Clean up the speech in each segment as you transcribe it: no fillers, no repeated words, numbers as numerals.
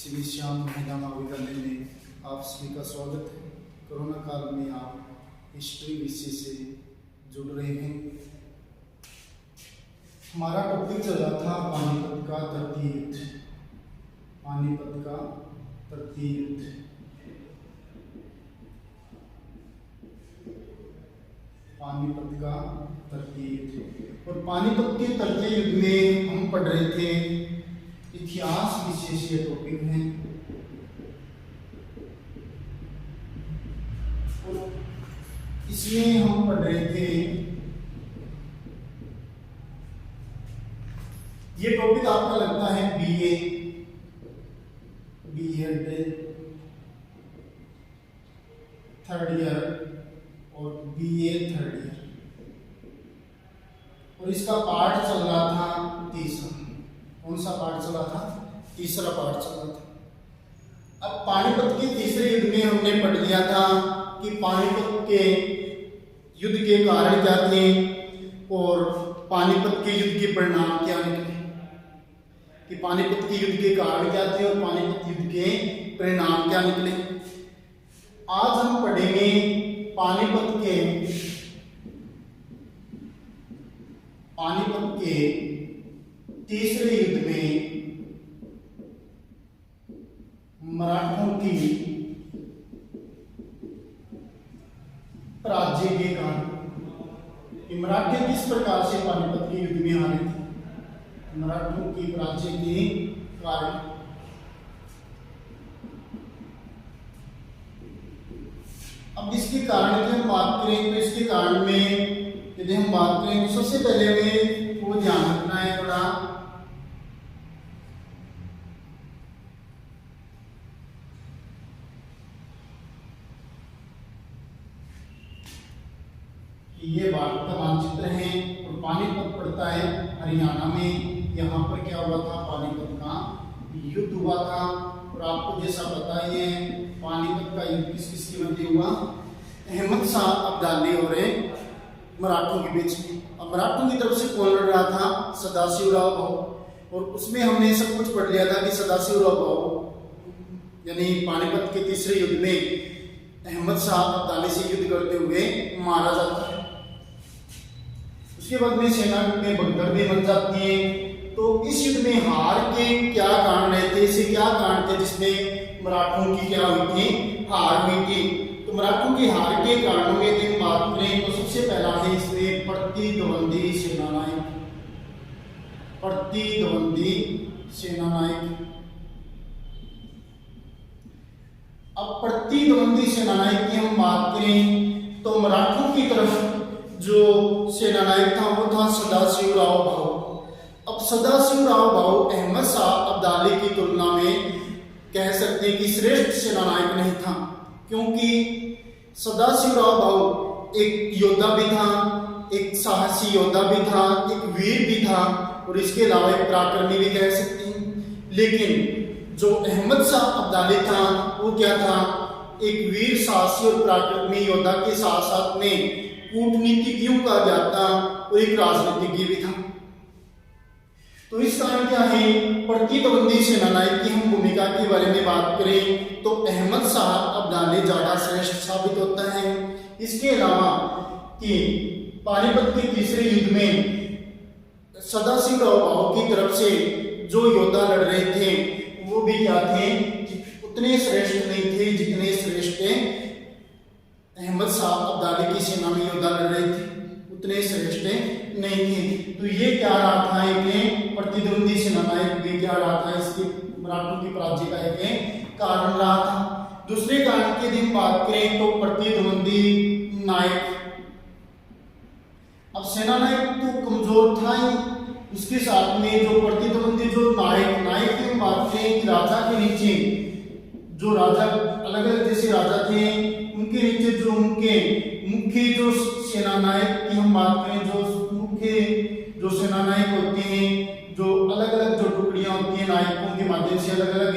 श्री श्याम महिला महाविद्यालय में आप सभी का स्वागत है। कोरोना काल में आप हिस्ट्री विषय से जुड़ रहे हैं। हमारा टॉपिक चल रहा था पानीपत का तृतीय युद्ध। पानीपत का तृतीय युद्ध। पानीपत का तृतीय युद्ध। और पानीपत के तृतीय युद्ध में हम पढ़ रहे थे इतिहास विषय से टॉपिक है। और इसमें हम पढ़ रहे थे, ये टॉपिक आपका लगता है बीए थर्ड ईयर और बीए थर्ड ईयर, और इसका पार्ट चल रहा था तीसरा। कौन सा पार्ट चल रहा था? तीसरा पार्ट चल रहा था। अब पानीपत के तीसरे युद्ध में हमने पढ़ लिया था कि पानीपत के युद्ध के कारण क्या थे और पानीपत के युद्ध के परिणाम क्या निकले। कि पानीपत के युद्ध के कारण क्या थे और पानीपत युद्ध के परिणाम क्या निकले। आज हम पढ़ेंगे पानीपत के तीसरे युद्ध में मराठों की पराजय के कारण। मराठे किस प्रकार से पानीपत के युद्ध में हारे थे, मराठों की पराजय के कारण। अब इसके कारण की हम बात करें तो इसके कारण में यदि हम बात करें तो सबसे पहले हमें वो ध्यान रखना है थोड़ा, ये भारत का मानचित्र है और पानीपत पड़ता है हरियाणा में। यहाँ पर क्या हुआ था? पानीपत का युद्ध हुआ था। और आपको जैसा पता ही है पानीपत का युद्ध किस किस की मध्य हुआ? अहमद शाह अब्दाली और मराठों के बीच में। अब मराठों की तरफ से कौन लड़ रहा था? सदाशिवराव भाऊ। और उसमें हमने सब कुछ पढ़ लिया था कि सदाशिवराव भाऊ यानी पानीपत के तीसरे युद्ध में अहमद शाह अब्दाली से युद्ध करते हुए मारा जाता है। उसके बाद में सेना में भगदड़ भी बन जाती है। तो इस युद्ध में हार के क्या कारण रहे थे, इसे क्या कारण थे जिसमें मराठों की क्या हुई थी? हार हुई थी। तो मराठों की हार के कारणों में यदि बात करें तो सबसे पहला है इसमें प्रतिद्वंदी सेनानायक। प्रतिद्वंदी सेनानायक। अब प्रतिद्वंदी सेनानायक की हम बात करें तो मराठों की तरफ जो सेनानायक था वो था सदाशिवराव भाऊ। अब सदाशिवराव भाऊ अहमद शाह अब्दाली की तुलना में कह सकते हैं कि श्रेष्ठ सेनानायक नहीं था, क्योंकि सदाशिवराव भाऊ एक योद्धा भी था, एक साहसी योद्धा भी था, एक वीर भी था और इसके अलावा एक पराक्रमी भी कह सकते हैं। लेकिन जो अहमद शाह अब्दाली था वो क्या था? एक वीर, साहसी और पराक्रमी योद्धा के साथ साथ में कूटनीतिज्ञों का ज्ञाता और एक राजनीतिज्ञ भी था। तो इस कारण क्या है, प्रतिद्वंदी सेनानायक की हम भूमिका के बारे में बात करें तो अहमद शाह अब्दाली ज्यादा श्रेष्ठ साबित होता है। इसके अलावा कि पानीपत के तीसरे युद्ध में सदाशिवराव भाऊ की तरफ से जो योद्धा लड़ रहे थे वो भी क्या थे? उतने श्रेष्ठ नहीं थे जितने श्रेष्ठ अहमद शाह अब्दाली की सेना में योद्धा लड़ रहे थे, उतने श्रेष्ठ नहीं थे। तो ये क्या रहा था? एक प्रतिद्वंदी सेनानायक भी क्या रहा था? इसके मराठों की पराजय का एक कारण रहा था। दूसरे कारण की यदि बात करें तो प्रतिद्वंदी नायक। अब सेनानायक तो कमजोर था ही, उसके साथ में जो प्रतिद्वंदी जो नायक की बात करें कि राजा के नीचे जो राजा अलग अलग जैसे राजा थे उनके नीचे जो उनके मुख्य जो सेनानायक की हम बात करें, जो मुख्य जो सेनानायक होते हैं, जो अलग अलग जो टुकड़ियां होती हैं नायकों के माध्यम से अलग अलग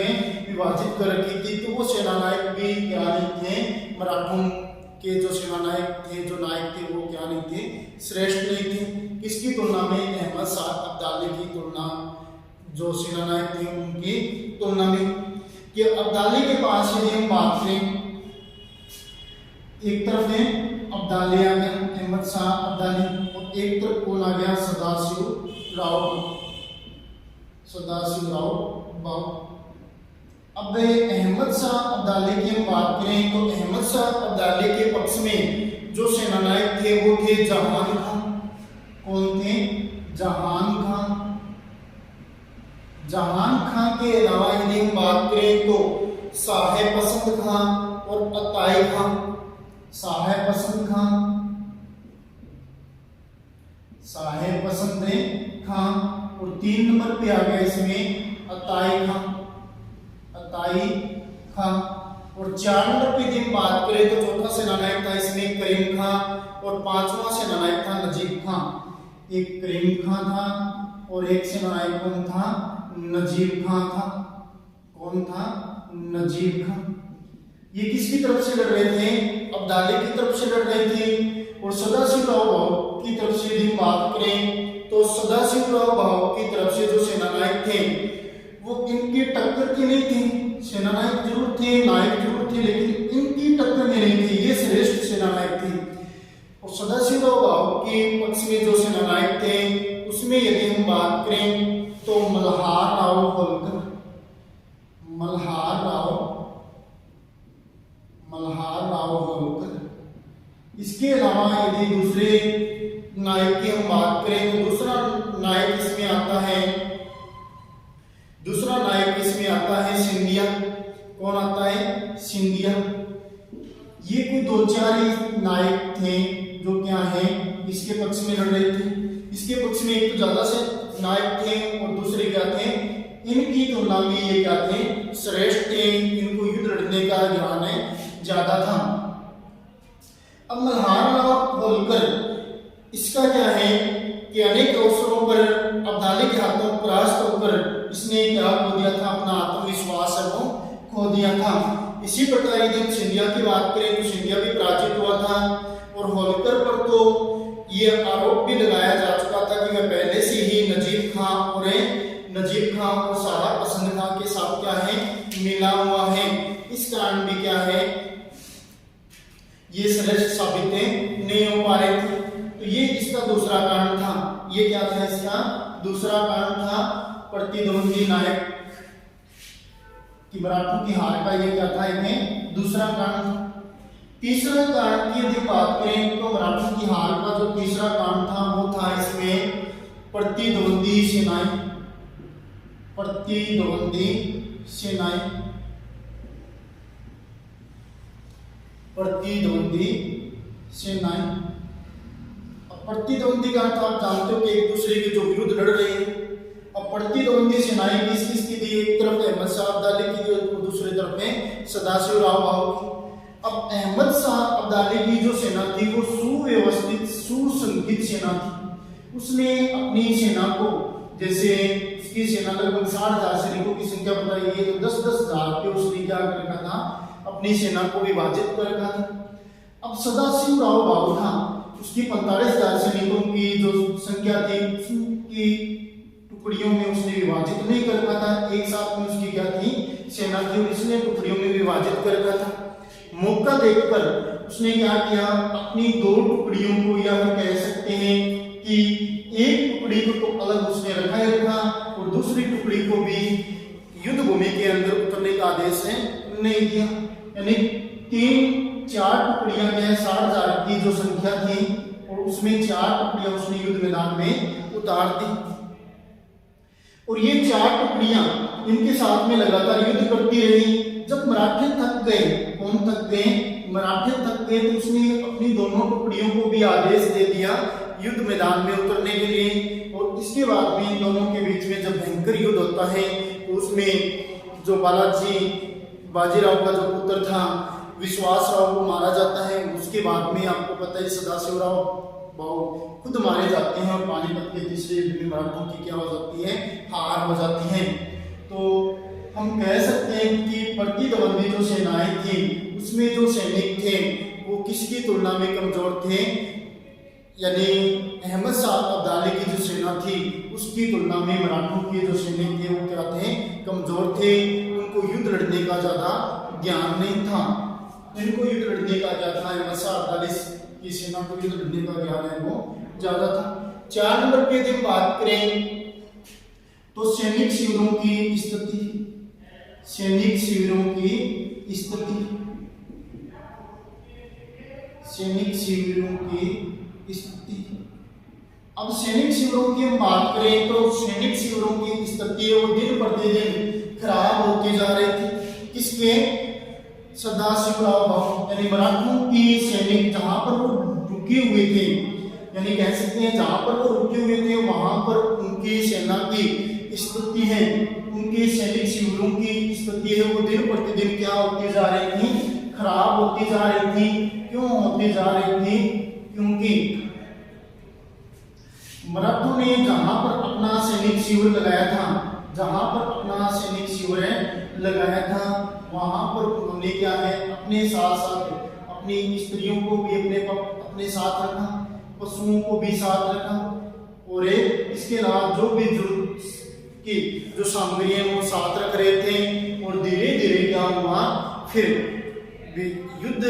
विभाजित कर रखी थी, तो वो सेनानायक भी क्या नहीं थे? मराठों के जो सेनानायक थे, जो नायक थे वो क्या नहीं थे? श्रेष्ठ नहीं थे। किसकी तुलना में? अहमद शाह अब्दाली की तुलना, जो सेनानायक थे उनकी तुलना में। कि अब्दाली के पास यदि हम बात करें, एक तरफ है अब्दाली आ गया अहमद शाह अब्दाली, और एक तरफ कौन आ गया सदाशिव राव भाऊ। अब अहमद शाह अब्दाली की हम बात करें तो अहमद शाह अब्दाली के पक्ष में जो सेनानायक थे वो थे जहान खान। कौन थे? जहान खान। जहान खान के अलावा यदि हम बात करें तो साहेब पसंद खान और अताई खान। साहेब पसंद खान और 3 नंबर पे आ गया इसमें अताई खान। और 4 नंबर पे यदि हम बात करें तो चौथा सेनानायक था इसमें करीम खान और 5वां सेनानायक था नजीब खान। एक करीम खान था और एक सेनानायक कौन था? नजीब खान था। कौन था? नजीब खान। ये किसकी तरफ से लड़ रहे थे? अब्दाली की तरफ से लड़ रहे थे। और सदाशिव राव भाऊ की तरफ से यदि बात करें तो सदाशिव राव भाऊ की तरफ से जो सेनानायक थे वो इनकी टक्कर की नहीं थे। सेनानायक जरूर थे, नायक जरूर थे, लेकिन इनकी टक्कर में नहीं थे। ये श्रेष्ठ सेनानायक थे। और सदाशिव राव भाऊ के पक्ष में जो सेनानायक थे उसमें यदि हम बात करें तो मल्हार राव होलकर। इसके अलावा यदि दूसरे नायक की हम बात करें तो दूसरा नायक इसमें आता है सिंधिया। कौन आता है? सिंधिया। ये कोई 2-4 ही नायक थे जो क्या है इसके पक्ष में लड़ रहे थे। इसके पक्ष में एक तो ज्यादा से नायक थे और दूसरे क्या थे? इनकी तुलना में ये क्या थे? श्रेष्ठ थे। इनको युद्ध लड़ने का ज्ञान ज्यादा था। अब मल्हार राव होलकर इसका क्या है कि अनेक अवसरों पर अब्दाली के हाथों परास्त होकर इसने क्या खो दिया था? अपना आत्मविश्वास वो खो दिया था। इसी प्रकार यदि हम सिंधिया की बात करें तो सिंधिया भी पराजित हुआ था। और होलकर पर तो ये आरोप भी लगाया जा चुका था कि वह पहले से ही नजीब खां और साहब पसंद खां के साथ क्या है? मिला हुआ है। इस कारण भी क्या है? ये श्रेष्ठ साबित नहीं हो पा रहे थे। तो ये इसका दूसरा कारण था। ये क्या था? इसका दूसरा कारण था प्रतिद्वंदी नायक कि मराठों की हार का। ये क्या था? इन्हें दूसरा कारण था। तीसरा कारण की यदि बात करें तो मराठों की हार का जो तीसरा कारण था वो था इसमें प्रतिद्वंदी सेनाएं। अब प्रतिद्वंदी का अर्थ आप जानते हो कि एक दूसरे के जो विरुद्ध लड़ रहे हैं। अब प्रतिद्वंदी सेनाएं किसकी थी? एक तरफ अहमद शाह अब्दाली की और दूसरी तरफ में सदाशिव राव भाऊ की। अब अहमद शाह अब्दाली की जो सेना थी वो सुव्यवस्थित सुसंगठित सेना थी। उसने अपनी सेना को, जैसे उसकी सेना लगभग 60,000 सैनिकों की संख्या बताई गई है, तो 10-10,000 के उसने क्या कर रखा था? अपनी सेना को विभाजित कर रखा था। अब सदाशिव राव भाऊ था, उसकी 45,000 सैनिकों की जो संख्या थी उसकी टुकड़ियों में उसने विभाजित नहीं कर रखा था। एक साथ में उसकी क्या थी? सेना थी और इसने टुकड़ियों में विभाजित कर रखा था। मौका देखकर उसने क्या किया? अपनी 2 टुकड़ियों को, या हम कह सकते हैं कि एक टुकड़ी को तो अलग उसने रखा और दूसरी टुकड़ी को भी युद्ध भूमि के अंदर उतरने का आदेश नहीं दिया। यानी 3-4 टुकड़ियां क्या 60,000 की जो संख्या थी और उसमें 4 टुकड़ियां उसने युद्ध मैदान में उतार दी। और ये 4 टुकड़ियां इनके साथ में लगातार युद्ध करती रही। जब मराठे थक गए, कौन थक गए? मराठे थक गए, तो उसने अपनी दोनों टुकड़ियों को भी आदेश दे दिया युद्ध मैदान में उतरने के लिए। और इसके बाद में इन दोनों के बीच में जब भयंकर युद्ध होता है तो उसमें जो बाजीराव का जो पुत्र था विश्वास राव को मारा जाता है। उसके बाद में आपको पता है सदाशिव राव भाऊ खुद मारे जाते हैं और पानीपत के तीसरे युद्ध में मराठों की क्या हो जाती है? हार हो जाती है। तो हम कह सकते हैं कि प्रतिद्वंदी जो सेनाएं थी उसमें जो सैनिक थे वो किसकी तुलना में कमजोर थे? यानी अहमद शाह अब्दाली की जो सेना थी उसकी तुलना में मराठों के जो सैनिक थे वो क्या थे? कमजोर थे। उनको युद्ध लड़ने का ज़्यादा ज्ञान नहीं था। इनको युद्ध लड़ने का क्या था, मसा 48 की सेना को युद्ध लड़ने का ज्ञान है वो ज़्यादा था। 4 नंबर पे यदि बात करें तो सैनिक शिविरों की स्थिति, सैनिक शिविरों की स्थिति, सैनिक शिविरों की स्थिति। अब सैनिक शिविरों की हम बात करें तो सैनिक शिविरों की स्थिति वो दिन प्रतिदिन खराब होती जा रही थी। किसके? सदाशिवराव भाऊ यानी मराठों की सैनिक जहां पर वो रुके हुए थे, यानी कह सकते हैं जहां पर वो रुके हुए थे वहां पर उनकी सेना की स्थिति है, उनके सैनिक शिविरों की स्थिति है वो दिन प्रतिदिन क्या होती जा रही थी, खराब होती जा रही थी। क्यों होती जा रही थी? क्योंकि मराठों ने जहां पर अपना सैनिक शिविर लगाया था, जहां पर अपना सैनिक शिविर लगाया था वहां पर उन्होंने क्या है अपने साथ साथ अपनी स्त्रियों को भी अपने साथ रखा, पशुओं को भी साथ रखा, और इसके अलावा जो भी की जो सामग्री है वो साथ रख रहे थे। और धीरे धीरे क्या हुआ, फिर युद्ध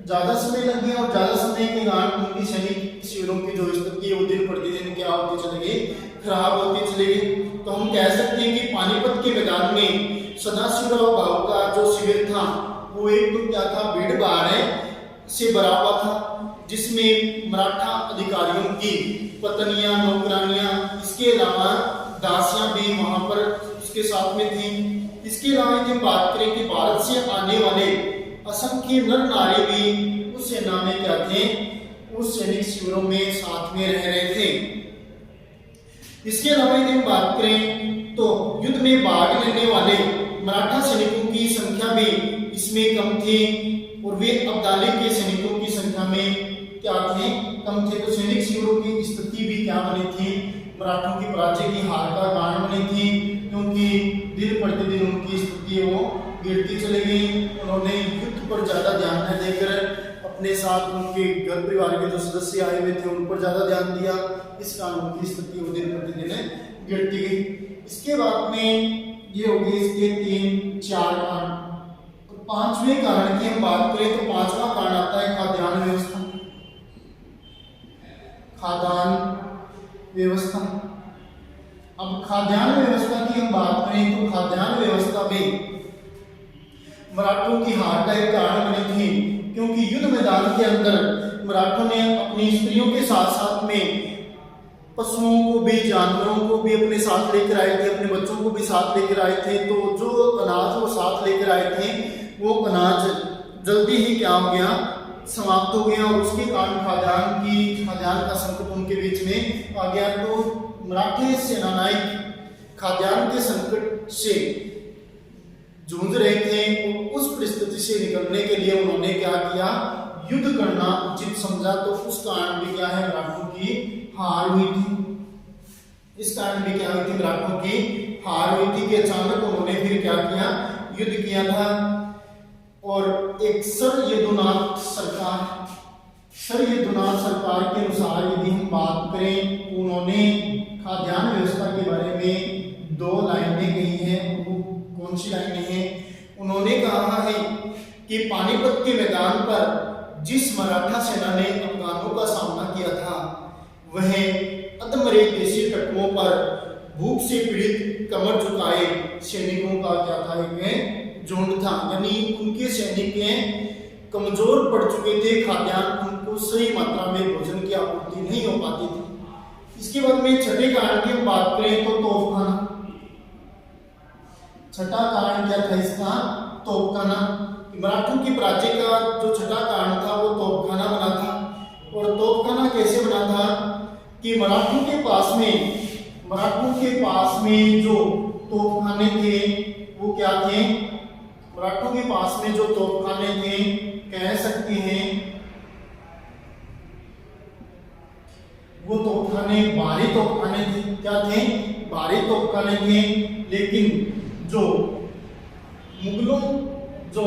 ज्यादा समय लग गया और ज्यादा समय के कारण उनकी सैनिक शिविरों की जो स्थिति है वो दिन प्रतिदिन क्या होती चली गई, खराब होती चली गई। तो हम कह सकते हैं कि पानीपत के मैदान में सदाशिवराव भाऊ का जो शिविर था वो एक तो क्या था, भीड़ भाड़ से भरा हुआ था, जिसमें मराठा अधिकारियों की पत्नियां, नौकरानियां, इसके अलावा दासियां भी वहां पर उसके साथ में थी। इसके अलावा यदि बात करें कि भारत से आने वाले असंख्य नर नारी भी उस सेना में क्या थे, उस सैनिक शिविरों में साथ में रह रहे थे। इसके अलावा यदि बात करें तो युद्ध में भाग लेने वाले मराठा सैनिकों की संख्या भी इसमें कम थी और वे अब्दाली के सैनिकों की संख्या में क्या थे, कम थे। तो सैनिक शिविरों की स्थिति भी क्या बनी थी, मराठों की पराजय की हार का कारण बनी थी, क्योंकि दिन प्रतिदिन उनकी स्थिति वो गिरती चली गई। उन्होंने युद्ध पर ज्यादा ध्यान न देकर अपने साथ उनके घर परिवार के जो सदस्य आए हुए थे उन पर ज्यादा ध्यान दिया, इस कारण उनकी स्थिति वो दिन प्रतिदिन गिरती गई। इसके बाद में ये हो गए इसके 3-4 कारण। और 5वें कारण की हम बात करें तो 5वां कारण आता है खाद्यान्न व्यवस्था, खाद्यान्न व्यवस्था। अब खाद्यान्न व्यवस्था की हम बात करें तो खाद्यान्न व्यवस्था में मराठों की हार का एक कारण बनी थी, क्योंकि युद्ध मैदान के अंदर मराठों ने अपनी स्त्रियों के साथ साथ में पशुओं को भी, जानवरों को भी अपने साथ लेकर आए थे, अपने बच्चों को भी साथ लेकर आए थे। तो जो अनाज वो साथ लेकर आए थे वो अनाज जल्दी ही क्या हो गया, समाप्त हो गया, और उसके कारण खाद्यान्न का संकट उनके बीच में आ गया। तो मराठी सेनानायक खाद्यान्न के संकट से जूझ रहे थे और उस परिस्थिति से निकलने के लिए उन्होंने क्या किया, युद्ध करना उचित समझा। तो उस कारण भी क्या है, मराठों की हार हुई थी। इस कारण भी क्या हुई थी, मराठों की हार हुई थी कि अचानक उन्होंने फिर क्या किया, युद्ध किया था। और एक सर यदुनाथ सरकार के अनुसार यदि हम बात करें, उन्होंने खाद्यान्न व्यवस्था के बारे में 2 लाइनें कही हैं। वो कौन सी लाइनें हैं? उन्होंने कहा है कि पानीपत के मैदान पर जिस मराठा सेना ने अफगानों का सामना किया था वह अधमरे देशी तटवों पर भूख से पीड़ित कमर झुकाए सैनिकों का क्या था, एक झुंड था। यानी उनके सैनिक कमजोर पड़ चुके थे, खाद्यान्न उनको सही मात्रा में भोजन की आपूर्ति नहीं हो पाती थी। इसके बाद में छठे कारण की हम बात करें तो तोपखाना। छठा कारण क्या था इसका, तोपखाना। मराठों की पराजय का जो छठा कारण था वो तोपखाना बना था। और तोपखाना कैसे बना था कि मराठों के पास में जो तोपखाने थे वो क्या थे, मराठों के पास में जो तोपखाने थे कह सकते हैं वो तोपखाने भारी तोपखाने थे। क्या थे, भारी तोपखाने थे। लेकिन जो मुगलों, जो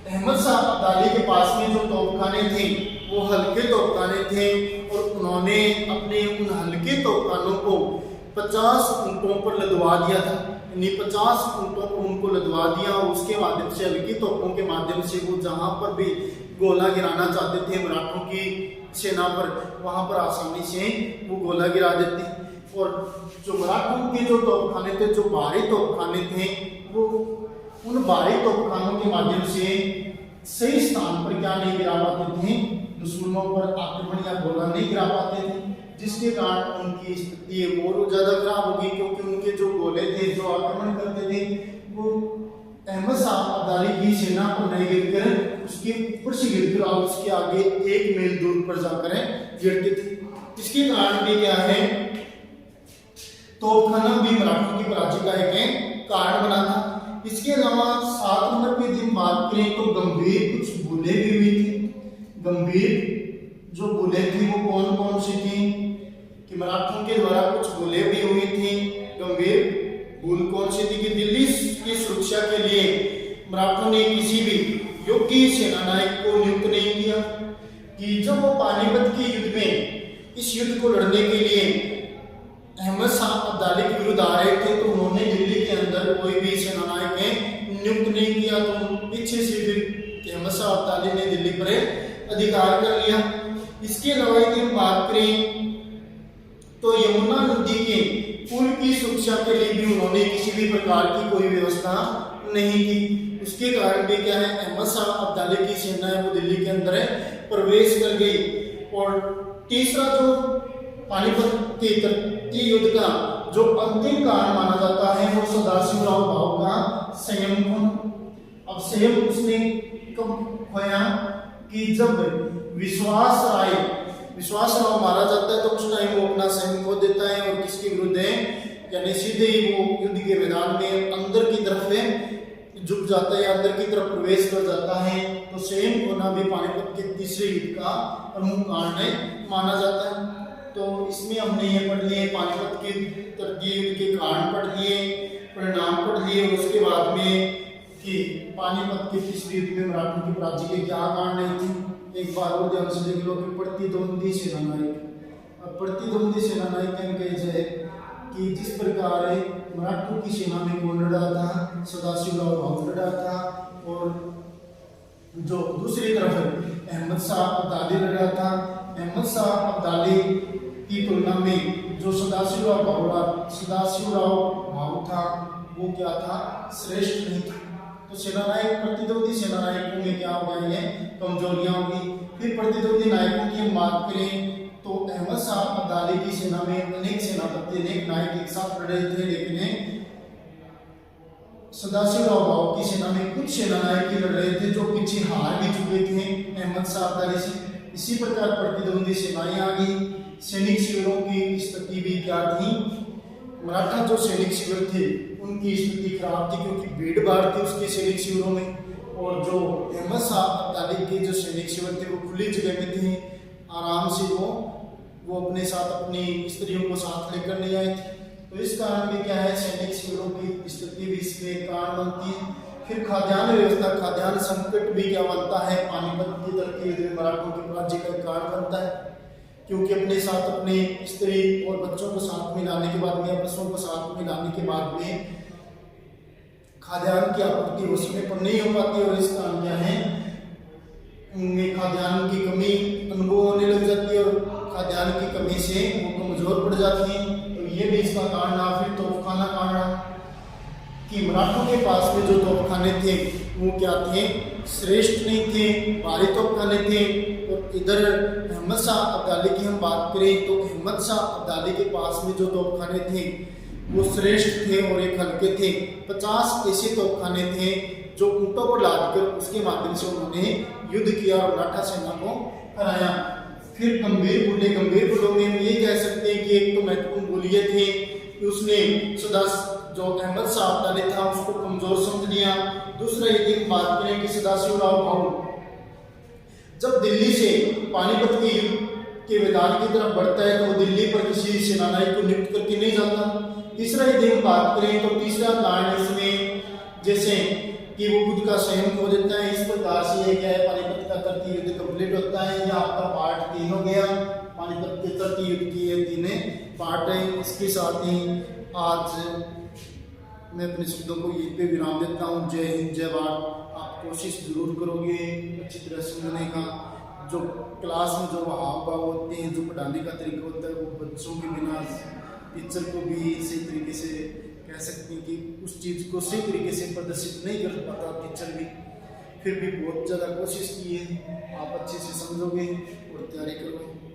अहमद शाह अब्दाली के पास में जो तोपखाने थे वो हल्के तोपखाने थे, और उन्होंने अपने उन हल्के तोपखानों को 50 ऊंटों पर लदवा दिया था। इन्हीं 50 ऊंटों को उनको लदवा दिया और उसके माध्यम से हल्की तोपों के माध्यम से वो जहां पर भी गोला गिराना चाहते थे मराठों की सेना पर, वहां पर आसानी से वो गोला गिरा देते। और जो मराठों के जो तोपखाने थे, जो भारी तोपखाने थे, वो उन भारी तोपखानों के माध्यम से सही स्थान पर क्या नहीं गिरा पाते थे, दुश्मनों पर आक्रमण या गोला नहीं गिरा पाते थे, जिसके कारण उनकी स्थिति और ज्यादा खराब होगी, क्योंकि उनके जो गोले थे, जो आक्रमण करते थे, वो अहमद शाह अब्दाली की सेना पर नहीं गिरकर उसके ऊपर से गिरकर और उसके आगे 1 मील दूर पर जाकर गिरते थे। इसके कारण भी क्या है, तोपखाना भी मराठों की पराजय का एक कारण बना था। इसके अलावा 7 नंबर पे दिन बात करें तो गंभीर कुछ भूलें भी हुई थी। गंभीर जो भूलें थी वो कौन कौन सी थी कि मराठों के द्वारा कुछ भूलें भी हुई थी। गंभीर भूल कौन सी थी कि दिल्ली की सुरक्षा के लिए मराठों ने किसी भी योग्य सेनानायक को नियुक्त नहीं किया, कि जब वो पानीपत के युद्ध में इस युद्ध को लड़ने के लिए अहमद शाह अब्दाली के विरुद्ध आ रहे थे, तो उन्होंने दिल्ली के अंदर कोई भी सेनानायक नियुक्त नहीं किया। तो पीछे से फिर अहमद शाह अब्दाली ने दिल्ली पर अधिकार कर लिया। इसके अलावा यदि हम बात करें तो यमुना नदी के पुल की सुरक्षा के लिए भी उन्होंने किसी भी प्रकार की कोई व्यवस्था नहीं की। उसके कारण भी क्या है, अहमद शाह अब्दाली की सेना है वो दिल्ली के अंदर प्रवेश कर गई। और तीसरा जो पानीपत के तटीय युद्ध का जो अंतिम कारण माना जाता है वो सदाशिवराव भाऊ का संयम खोना। अब संयम उसने कब खोया कि जब विश्वासराव मारा जाता है तो उस टाइम वो अपना संयम खो देता है और किसके विरुद्ध है, यानी सीधे ही वो युद्ध के मैदान में अंदर की तरफ झुक जाता है, अंदर की तरफ प्रवेश कर जाता है। तो संयम खोना भी पानीपत के तीसरे युद्ध का प्रमुख कारण माना जाता है। तो इसमें हमने ये पढ़ लिए पानीपत के तटीय युद्ध के कारण पढ़ लिए, परिणाम पढ़ लिए, उसके बाद में कि पानीपत के तीसरे युद्ध में मराठों की पराजय के क्या कारण थे। एक बार और ध्यान से देख लो कि प्रतिद्वंदी सेनानायक। अब प्रतिद्वंदी सेनानायक कहे जाए कि जिस प्रकार मराठों की सेना में कौन लड़ा था, सदाशिवराव भाऊ लड़ा था, और जो दूसरी तरफ अहमद शाह अब्दाली लड़ा था। अहमद शाह अब्दाली की तुलना में जो सदाशिवराव भाऊ था वो क्या था, श्रेष्ठ नहीं था। तो सेनानायक प्रतिद्वंदी सेनानायकों में क्या हो गई है, कमजोरियां होगी। फिर प्रतिद्वंदी नायकों की हम बात करें तो अहमद शाह अब्दाली की सेना में अनेक सेनापति, अनेक नायक एक साथ लड़ रहे थे, लेकिन सदाशिवराव भाऊ की सेना में कुछ सेनानायक ही लड़ रहे थे जो पीछे हार भी चुके थे अहमद शाह अब्दाली से। इसी प्रकार प्रतिद्वंदी सेनाएं आ गई। सैनिक शिविरों की स्थिति भी क्या थी, मराठा जो सैनिक शिविर थे उनकी स्थिति खराब थी, क्योंकि भीड़ भाड़ थी उसके सैनिक शिविरों में। और जो अहमद शाह अब्दाली के जो सैनिक शिविर थे वो खुली जगह में थे, आराम से वो अपने साथ अपनी स्त्रियों को साथ लेकर नहीं आए थे। तो इस कारण भी क्या है, सैनिक शिविरों की स्थिति भी इसमें कारण बनती है। फिर खाद्यान्न व्यवस्था, खाद्यान्न संकट भी क्या बनता है, पानीपत की तटीय मराठों की पराजय का कारण बनता है, क्योंकि अपने साथ अपने स्त्री और बच्चों को साथ में लाने के बाद में, या पशुओं को साथ में लाने के बाद में खाद्यान्न की आपूर्ति उस समय पर नहीं हो पाती, और इस कारण क्या है, उनमें खाद्यान्न की कमी अनुभव होने लग जाती है, और खाद्यान्न की कमी से वो कमजोर पड़ जाती हैं। तो ये भी इसका कारण है। फिर तोपखाना कारण कि मराठों के पास में जो तोपखाने थे वो क्या थे, श्रेष्ठ नहीं थे, भारी तोपखाने थे। और इधर अहमद शाह अब्दाली की हम बात करें तो अहमद शाह अब्दाली के पास में जो तोपखाने थे वो श्रेष्ठ थे और एक हल्के थे। 50 ऐसे तोपखाने थे जो ऊंटों पर लादकर उसके माध्यम से उन्होंने युद्ध किया और मराठा सेना को हराया। फिर गंभीर बुलों में हम ये कह सकते हैं कि एक तो महत्वपूर्ण बुल ये थे कि उसने जो अहमद शाह अब्दाली था उसको कमजोर समझ लिया। दूसरा यदि हम बात करें कि सदाशिवराव भाऊ जब दिल्ली से पानीपत के युद्ध के मैदान की तरफ बढ़ता है तो वो दिल्ली पर किसी सेनानायक को नियुक्त करके नहीं जाता। तीसरा यदि हम बात करें तो तीसरा कारण इसमें जैसे कि वो खुद का संयम खो देता है। इस प्रकार से ये क्या है, पानीपत का तटीय युद्ध कंप्लीट होता है। यह आपका पार्ट 3 हो गया, पानीपत के तटीय युद्ध की ये 3 पार्ट है। इसके साथ ही आज मैं अपने शब्दों को यहीं पे विराम देता हूँ। जय हिंद, जय भारत। आप कोशिश जरूर करोगे अच्छी तरह समझने का। जो क्लास में जो हाव भाव होते हैं, जो पढ़ाने का तरीका होता है, वो बच्चों के बिना टीचर को भी सही तरीके से कह सकते हैं कि उस चीज़ को सही तरीके से प्रदर्शित नहीं कर पाता टीचर भी। फिर भी बहुत ज़्यादा कोशिश की है, आप अच्छे से समझोगे और तैयारी करोगे।